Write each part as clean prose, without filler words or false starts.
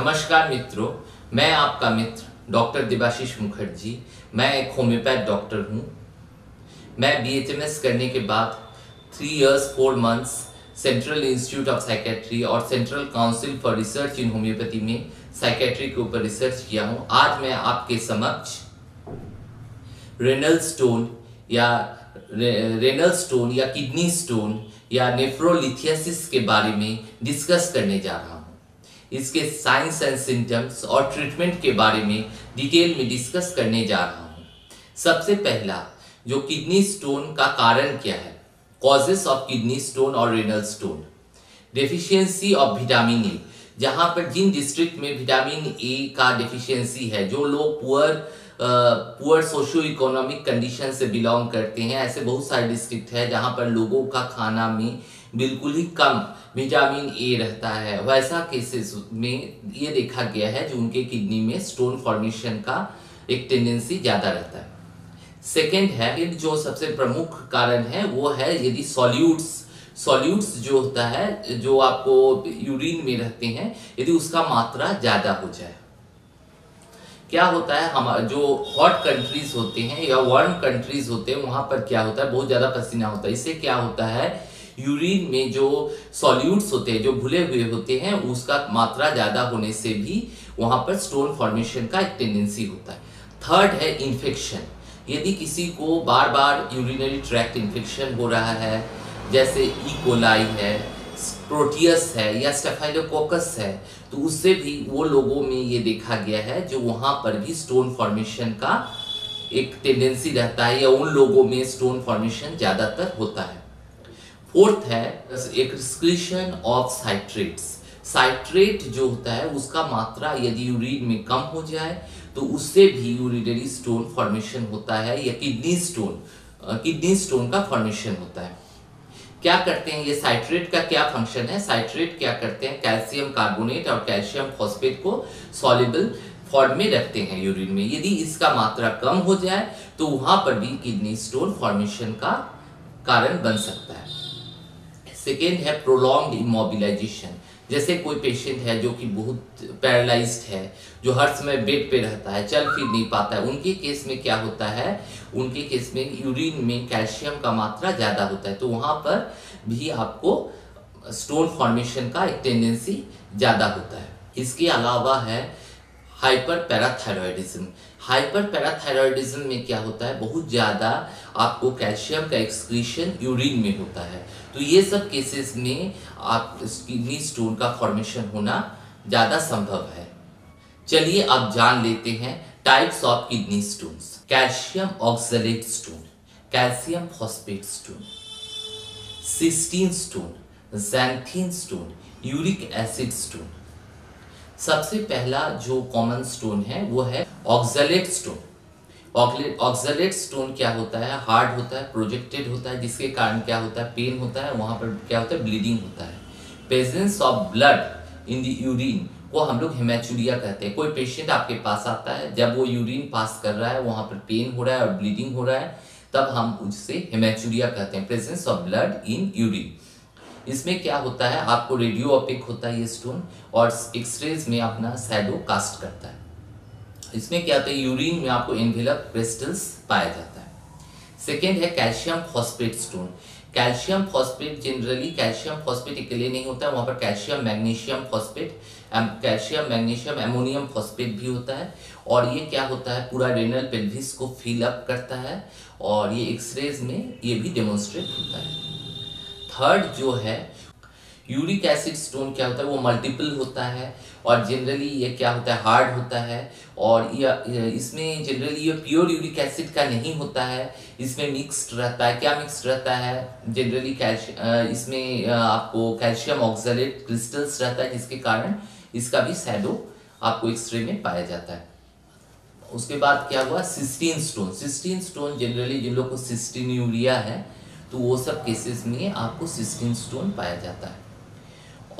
नमस्कार मित्रों, मैं आपका मित्र डॉक्टर देवाशीष मुखर्जी। मैं एक होम्योपैथ डॉक्टर हूँ। मैं BHMS करने के बाद 3 years 4 months central institute of psychiatry और central council for research in homoeopathy में साइकेट्री के ऊपर रिसर्च किया हूँ। आज मैं आपके समक्ष रेनल स्टोन या किडनी स्टोन या नेफ्रोलिथियासिस के बारे में डिस्कस करने जा रहा हूँ। इसके साइंस एंड सिम्टम्स और ट्रीटमेंट के बारे में डिटेल में डिस्कस करने जा रहा हूँ। सबसे पहला जो किडनी स्टोन का कारण क्या है, कॉजेस ऑफ किडनी स्टोन और renal stone. Deficiency of vitamin A, जहाँ पर जिन डिस्ट्रिक्ट में विटामिन ए का डेफिशिएंसी है, जो लोग पुअर सोशियो इकोनॉमिक कंडीशन से बिलोंग करते हैं, ऐसे बहुत सारे डिस्ट्रिक्ट है जहाँ पर लोगों का खाना में बिल्कुल ही कम विटामिन ए रहता है। वैसा केसेस में ये देखा गया है जो उनके किडनी में स्टोन फॉर्मेशन का एक टेंडेंसी ज़्यादा रहता है। सेकेंड है, जो सबसे प्रमुख कारण है वो है यदि सॉल्यूट्स जो होता है, जो आपको यूरिन में रहते हैं, यदि उसका मात्रा ज़्यादा हो जाए। क्या होता है, हमारे जो हॉट कंट्रीज होते हैं या वार्म कंट्रीज होते हैं, वहां पर क्या होता है, बहुत ज़्यादा पसीना होता है। इससे क्या होता है, यूरिन में जो सॉल्यूट्स होते हैं, जो घुले हुए होते हैं, उसका मात्रा ज़्यादा होने से भी वहां पर स्टोन फॉर्मेशन का एक टेंडेंसी होता है। थर्ड है इन्फेक्शन। यदि किसी को बार बार यूरिनरी ट्रैक्ट इन्फेक्शन हो रहा है, जैसे ई कोलाई है, प्रोटियस है या स्टेफाइलोकोकस है, तो उससे भी वो लोगों में ये देखा गया है जो वहाँ पर भी स्टोन फॉर्मेशन का एक टेंडेंसी रहता है, या उन लोगों में स्टोन फॉर्मेशन ज़्यादातर होता है। फोर्थ है एक्सक्रीशन ऑफ साइट्रेट्स। साइट्रेट जो होता है उसका मात्रा यदि यूरिन में कम हो जाए तो उससे भी यूरिनरी स्टोन फॉर्मेशन होता है, या किडनी स्टोन का फॉर्मेशन होता है। क्या करते हैं ये साइट्रेट का क्या फंक्शन है? साइट्रेट क्या करते हैं, कैल्शियम कार्बोनेट और कैल्शियम फॉस्फेट को सॉल्युबल फॉर्म में रखते हैं यूरिन में। यदि इसका मात्रा कम हो जाए तो वहां पर भी किडनी स्टोन फॉर्मेशन का कारण बन सकता है। सेकेंड है प्रोलॉन्ग्ड इमोबिलाइजेशन। जैसे कोई पेशेंट है जो कि बहुत पैरालाइज्ड है, जो हर समय बेड पे रहता है, चल फिर नहीं पाता है, उनके केस में क्या होता है, उनके केस में यूरिन में कैल्शियम का मात्रा ज़्यादा होता है, तो वहाँ पर भी आपको स्टोन फॉर्मेशन का एक टेंडेंसी ज़्यादा होता है। इसके अलावा है हाइपर पैराथायरॉयडिज्म। हाइपर पैराथायरॉयडिज्म में क्या होता है, बहुत ज़्यादा आपको कैल्शियम का एक्सक्रीशन यूरिन में होता है, तो ये सब केसेस में आप किडनी स्टोन का फॉर्मेशन होना ज़्यादा संभव है। चलिए अब जान लेते हैं types of kidney stones. Calcium oxalate stone, calcium phosphate stone, cystine stone, xanthine stone, uric acid stone. सबसे पहला जो कॉमन स्टोन है वो है ऑक्सलेट स्टोन। ऑक्सलेट स्टोन क्या होता है, हार्ड होता है, प्रोजेक्टेड होता है, जिसके कारण क्या होता है, पेन होता है, वहाँ पर क्या होता है, ब्लीडिंग होता है। Presence of blood in the urine को हम लोग हेमेचुरिया कहते हैं। कोई पेशेंट आपके पास आता है, जब वो यूरिन पास कर रहा है, वहाँ पर पेन हो रहा है और ब्लीडिंग हो रहा है, तब हम उससे हेमेचुरिया कहते हैं, presence of blood in urine. इसमें क्या होता है, आपको रेडियो ओपेक होता है ये स्टोन, और एक्सरेज में अपना शैडो कास्ट करता है। इसमें क्या होता है, यूरिन में आपको एनवेलप क्रिस्टल्स पाया जाता है। सेकेंड है calcium phosphate stone. Calcium phosphate generally calcium phosphate अकेले नहीं होता है, वहाँ पर calcium magnesium phosphate, calcium magnesium ammonium phosphate भी होता है, और ये क्या होता है, पूरा रेनल पेल्विस को फिल अप करता है, और ये एक्सरेज में ये भी डेमोन्स्ट्रेट होता है। थर्ड जो है यूरिक एसिड स्टोन, क्या होता है, वो मल्टीपल होता है, और जनरली ये क्या होता है, हार्ड होता है, और इसमें जनरली ये प्योर यूरिक एसिड का नहीं होता है, इसमें मिक्स्ड रहता है। क्या मिक्स्ड रहता है, जनरली इसमें आपको कैल्शियम ऑक्सलेट क्रिस्टल्स रहता है, जिसके कारण इसका भी शैडो आपको एक्सरे में पाया जाता है। उसके बाद क्या हुआ, cystine stone. Cystine stone generally जिन लोग को सिस्टीन्यूरिया है, तो वो सब केसेस में आपको सिस्टीन स्टोन पाया जाता है।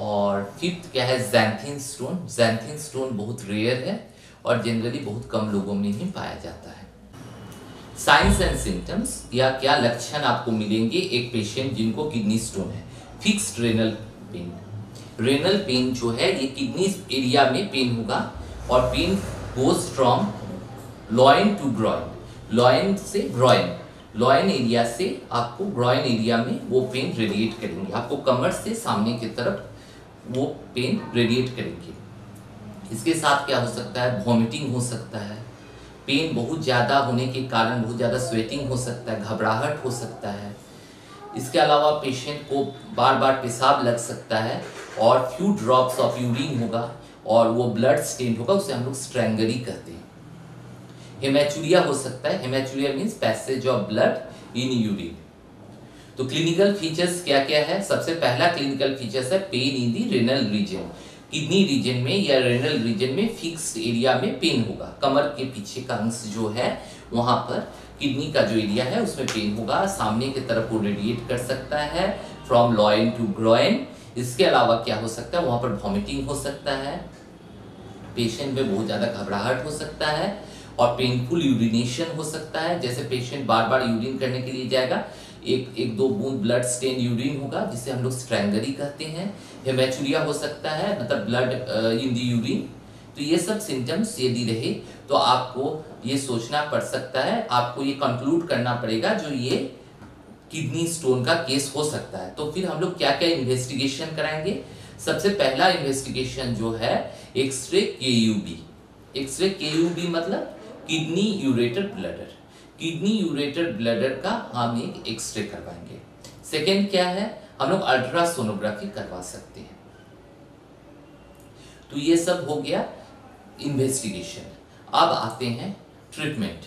और फिफ्थ क्या है, ज़ैंथीन स्टोन। ज़ैंथीन स्टोन बहुत रेयर है और जनरली बहुत कम लोगों में ही पाया जाता है। साइंस एंड सिम्टम्स, या क्या लक्षण आपको मिलेंगे एक पेशेंट जिनको किडनी स्टोन है। Fixed renal pain, renal pain जो है ये किडनी एरिया में पेन होगा और pain goes from loin to groin, loin से ग्रॉइन, लॉइन एरिया से आपको ग्रॉइन एरिया में वो पेन रेडिएट करेंगे, आपको कमर से सामने की तरफ वो पेन रेडिएट करेंगे। इसके साथ क्या हो सकता है, वॉमिटिंग हो सकता है, पेन बहुत ज़्यादा होने के कारण बहुत ज़्यादा स्वेटिंग हो सकता है, घबराहट हो सकता है। इसके अलावा पेशेंट को बार बार पेशाब लग सकता है और फ्यू ड्रॉप्स ऑफ यूरिन होगा और वो ब्लड स्टेन होगा, उसे हम लोग स्ट्रेंगरी कहते हैं। हेमेचुरिया हो सकता है, haematuria means passage of blood in urine. तो क्लिनिकल फीचर्स क्या क्या है, सबसे पहला क्लिनिकल फीचर्स है pain in the renal region, kidney region में या रेनल रीजन में फिक्स्ड एरिया में पेन होगा, कमर के पीछे का अंश जो है वहां पर किडनी का जो एरिया है उसमें पेन होगा, सामने की तरफ वो रेडिएट कर सकता है फ्रॉम लॉइन टू ग्रॉइन। इसके अलावा क्या हो सकता है, वहां पर वॉमिटिंग हो सकता है, पेशेंट में बहुत ज्यादा घबराहट हो सकता है और पेनफुल यूरिनेशन हो सकता है, जैसे पेशेंट बार बार यूरिन करने के लिए जाएगा, एक दो बूंद ब्लड स्टेन यूरिन होगा जिसे हम लोग स्ट्रेंगरी कहते हैं। हेमेचुरिया हो सकता है, मतलब ब्लड इन दी यूरिन। तो ये सब सिम्टम्स यदि रहे तो आपको ये सोचना पड़ सकता है, आपको ये कंक्लूड करना पड़ेगा जो ये किडनी स्टोन का केस हो सकता है। तो फिर हम लोग क्या क्या इन्वेस्टिगेशन कराएंगे। सबसे पहला इन्वेस्टिगेशन जो है एक्सरे केयूबी। एक्सरे केयूबी मतलब kidney ureter bladder, kidney ureter bladder का हम एक एक्सरे करवाएंगे। सेकेंड क्या है, हम लोग अल्ट्रासोनोग्राफी करवा सकते हैं। तो ये सब हो गया इन्वेस्टिगेशन। अब आते हैं treatment.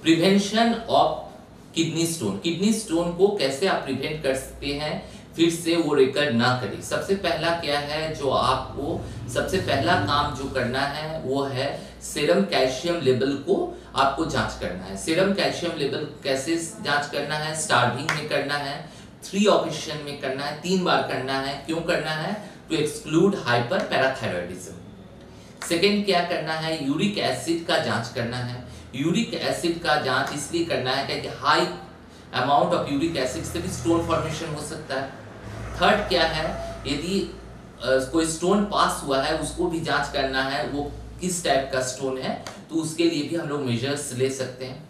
Prevention of kidney stone, kidney stone को कैसे आप प्रिवेंट कर सकते हैं फिर से वो रिकर ना करे। सबसे पहला क्या है, जो आपको सबसे पहला काम जो करना है वो है सीरम कैल्शियम लेवल को आपको जांच करना है। सीरम कैल्शियम लेवल कैसे जांच करना है, स्टार्विंग में करना है, 3 ऑकेशन में करना है, 3 बार करना है। क्यों करना है, to exclude hyperparathyroidism. Second क्या करना है, यूरिक एसिड का जांच करना है। यूरिक एसिड का जांच इसलिए करना है क्योंकि high amount of uric acid से भी स्टोन फॉर्मेशन हो सकता है। थर्ड क्या है, यदि कोई स्टोन पास हुआ है उसको भी जांच करना है, वो किस टाइप का स्टोन है, तो उसके लिए भी हम लोग मेजर्स ले सकते हैं।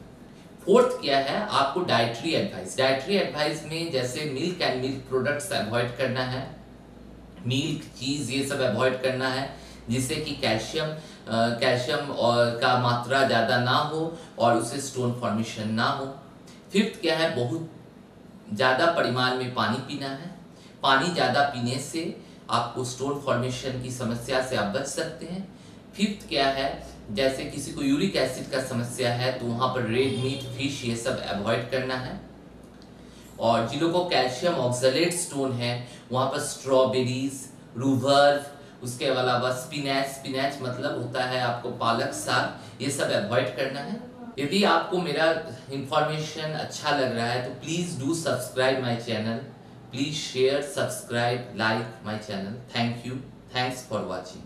फोर्थ क्या है, आपको डाइटरी एडवाइस, डाइटरी एडवाइस में जैसे milk and milk products avoid करना है, मिल्क चीज ये सब अवॉइड करना है, जिससे कि कैल्शियम और का मात्रा ज़्यादा ना हो और उससे स्टोन फॉर्मेशन ना हो। फिफ्थ क्या है, बहुत ज़्यादा परिमाण में पानी पीना है। पानी ज़्यादा पीने से आपको स्टोन फॉर्मेशन की समस्या से आप बच सकते हैं। फिफ्थ क्या है, जैसे किसी को यूरिक एसिड का समस्या है तो वहाँ पर रेड मीट, फिश ये सब अवॉइड करना है। और जिन लोगों को कैल्शियम ऑक्सलेट स्टोन है वहाँ पर स्ट्रॉबेरीज, रूवर्व, उसके अलावा स्पिनैच, स्पिनैच मतलब होता है आपको पालक साग, ये सब अवॉइड करना है। यदि आपको मेरा इंफॉर्मेशन अच्छा लग रहा है तो please do subscribe my channel, please share, subscribe, like my channel. Thank you, thanks for watching.